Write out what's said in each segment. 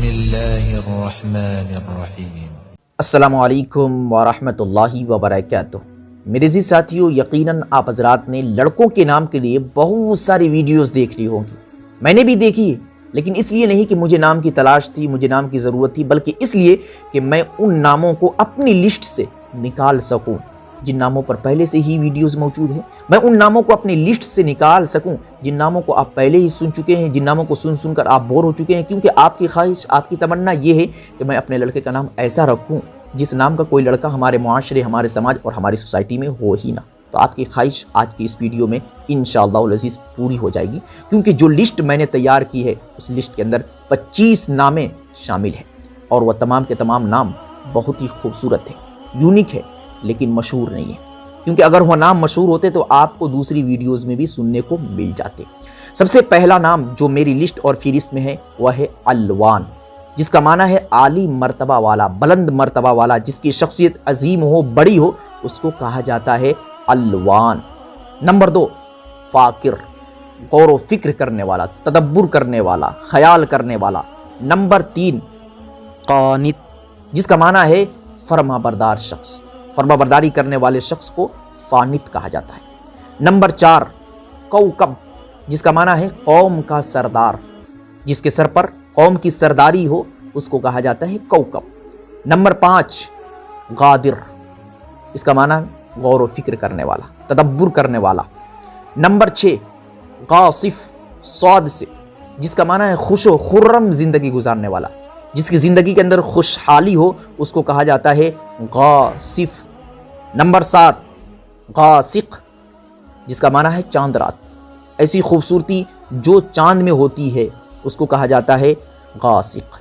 اللہ الرحمن الرحیم۔ السلام علیکم ورحمۃ اللہ وبرکاتہ۔ میرے عزیز ساتھیو، یقیناً آپ حضرات نے لڑکوں کے نام کے لیے بہت ساری ویڈیوز دیکھ لی ہوں گی، میں نے بھی دیکھی ہے، لیکن اس لیے نہیں کہ مجھے نام کی تلاش تھی، مجھے نام کی ضرورت تھی، بلکہ اس لیے کہ میں ان ناموں کو اپنی لسٹ سے نکال سکوں جن ناموں پر پہلے سے ہی ویڈیوز موجود ہیں، میں ان ناموں کو اپنی لسٹ سے نکال سکوں جن ناموں کو آپ پہلے ہی سن چکے ہیں، جن ناموں کو سن سن کر آپ بور ہو چکے ہیں، کیونکہ آپ کی خواہش، آپ کی تمنا یہ ہے کہ میں اپنے لڑکے کا نام ایسا رکھوں جس نام کا کوئی لڑکا ہمارے معاشرے، ہمارے سماج اور ہماری سوسائٹی میں ہو ہی نہ۔ تو آپ کی خواہش آج کی اس ویڈیو میں انشاءاللہ العزیز پوری ہو جائے گی، کیونکہ جو لسٹ میں نے تیار کی ہے اس لسٹ کے اندر 25 نامیں شامل ہیں، اور وہ تمام کے تمام نام بہت ہی خوبصورت ہیں، یونیک ہے، لیکن مشہور نہیں ہے، کیونکہ اگر وہ نام مشہور ہوتے تو آپ کو دوسری ویڈیوز میں بھی سننے کو مل جاتے۔ سب سے پہلا نام جو میری لسٹ اور فہرست میں ہے وہ ہے الوان، جس کا معنی ہے عالی مرتبہ والا، بلند مرتبہ والا، جس کی شخصیت عظیم ہو، بڑی ہو، اس کو کہا جاتا ہے الوان۔ نمبر 2، فاکر، غور و فکر کرنے والا، تدبر کرنے والا، خیال کرنے والا۔ نمبر 3، قانت، جس کا معنی ہے فرما بردار شخص، فرما برداری کرنے والے شخص کو فانت کہا جاتا ہے۔ نمبر 4، کوکب، جس کا معنی ہے قوم کا سردار، جس کے سر پر قوم کی سرداری ہو اس کو کہا جاتا ہے کوکب۔ نمبر 5، غادر، اس کا معنی غور و فکر کرنے والا، تدبر کرنے والا۔ نمبر 6، غاصف، صاد سے، جس کا معنی ہے خوش و خرم زندگی گزارنے والا، جس کی زندگی کے اندر خوشحالی ہو اس کو کہا جاتا ہے غاصف۔ نمبر 7، غاسق، جس کا معنی ہے چاند رات، ایسی خوبصورتی جو چاند میں ہوتی ہے اس کو کہا جاتا ہے غاسق۔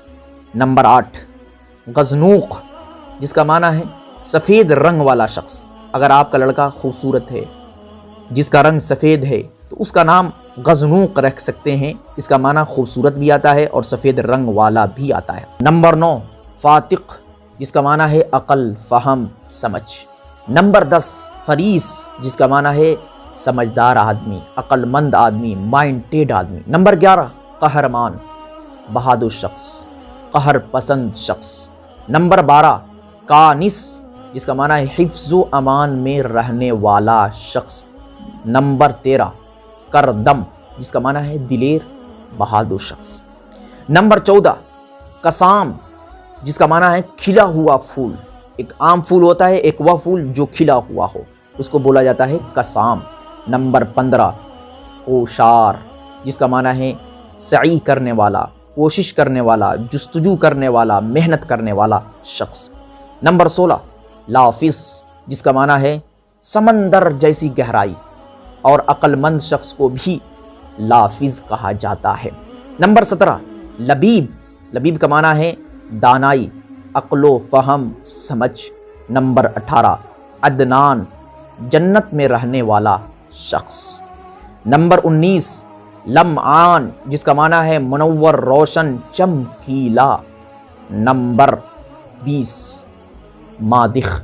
نمبر 8، غزنوق، جس کا معنی ہے سفید رنگ والا شخص۔ اگر آپ کا لڑکا خوبصورت ہے، جس کا رنگ سفید ہے، تو اس کا نام غزنوق رکھ سکتے ہیں، اس کا معنی خوبصورت بھی آتا ہے اور سفید رنگ والا بھی آتا ہے۔ نمبر 9، فاتق، جس کا معنی ہے عقل، فہم، سمجھ۔ نمبر 10، فریس، جس کا معنی ہے سمجھدار آدمی، عقل مند آدمی، مائنڈ آدمی۔ نمبر 11، قہرمان، بہادر شخص، قہر پسند شخص۔ نمبر 12، کانس، جس کا معنی ہے حفظ و امان میں رہنے والا شخص۔ نمبر 13، کردم، جس کا معنی ہے دلیر، بہادر شخص۔ نمبر 14، قسام، جس کا معنی ہے کھلا ہوا پھول۔ ایک عام پھول ہوتا ہے، ایک وہ پھول جو کھلا ہوا ہو، اس کو بولا جاتا ہے قسام۔ نمبر 15، اوشار، جس کا معنی ہے سعی کرنے والا، کوشش کرنے والا، جستجو کرنے والا، محنت کرنے والا شخص۔ نمبر 16، لافظ، جس کا معنی ہے سمندر جیسی گہرائی، اور عقل مند شخص کو بھی لافظ کہا جاتا ہے۔ نمبر 17، لبیب، لبیب کا معنی ہے دانائی، عقل و فہم، سمجھ۔ نمبر 18، عدنان، جنت میں رہنے والا شخص۔ نمبر 19، لمعان، جس کا معنی ہے منور، روشن، چمکیلا۔ نمبر 20، مادخ،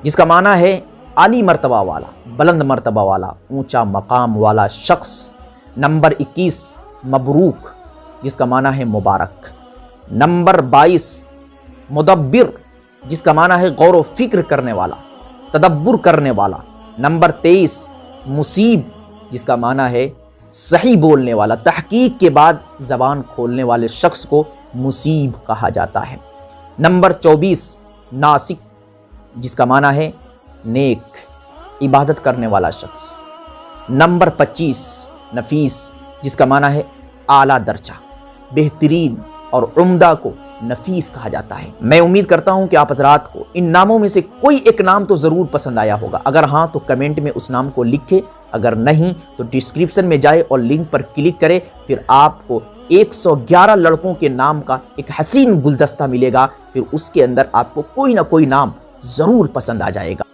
جس کا معنی ہے عالی مرتبہ والا، بلند مرتبہ والا، اونچا مقام والا شخص۔ نمبر 21، مبروک، جس کا معنی ہے مبارک۔ نمبر 22، مدبر، جس کا معنی ہے غور و فکر کرنے والا، تدبر کرنے والا۔ نمبر 23، مصیب، جس کا معنی ہے صحیح بولنے والا، تحقیق کے بعد زبان کھولنے والے شخص کو مصیب کہا جاتا ہے۔ نمبر 24، ناسک، جس کا معنی ہے نیک، عبادت کرنے والا شخص۔ نمبر 25، نفیس، جس کا معنی ہے اعلیٰ درجہ، بہترین اور عمدہ کو نفیس کہا جاتا ہے۔ میں امید کرتا ہوں کہ آپ حضرات کو ان ناموں میں سے کوئی ایک نام تو ضرور پسند آیا ہوگا، اگر ہاں تو کمنٹ میں اس نام کو لکھے، اگر نہیں تو ڈسکرپشن میں جائے اور لنک پر کلک کرے، پھر آپ کو 111 لڑکوں کے نام کا ایک حسین گلدستہ ملے گا، پھر اس کے اندر آپ کو کوئی نہ کوئی نام ضرور پسند آ جائے گا۔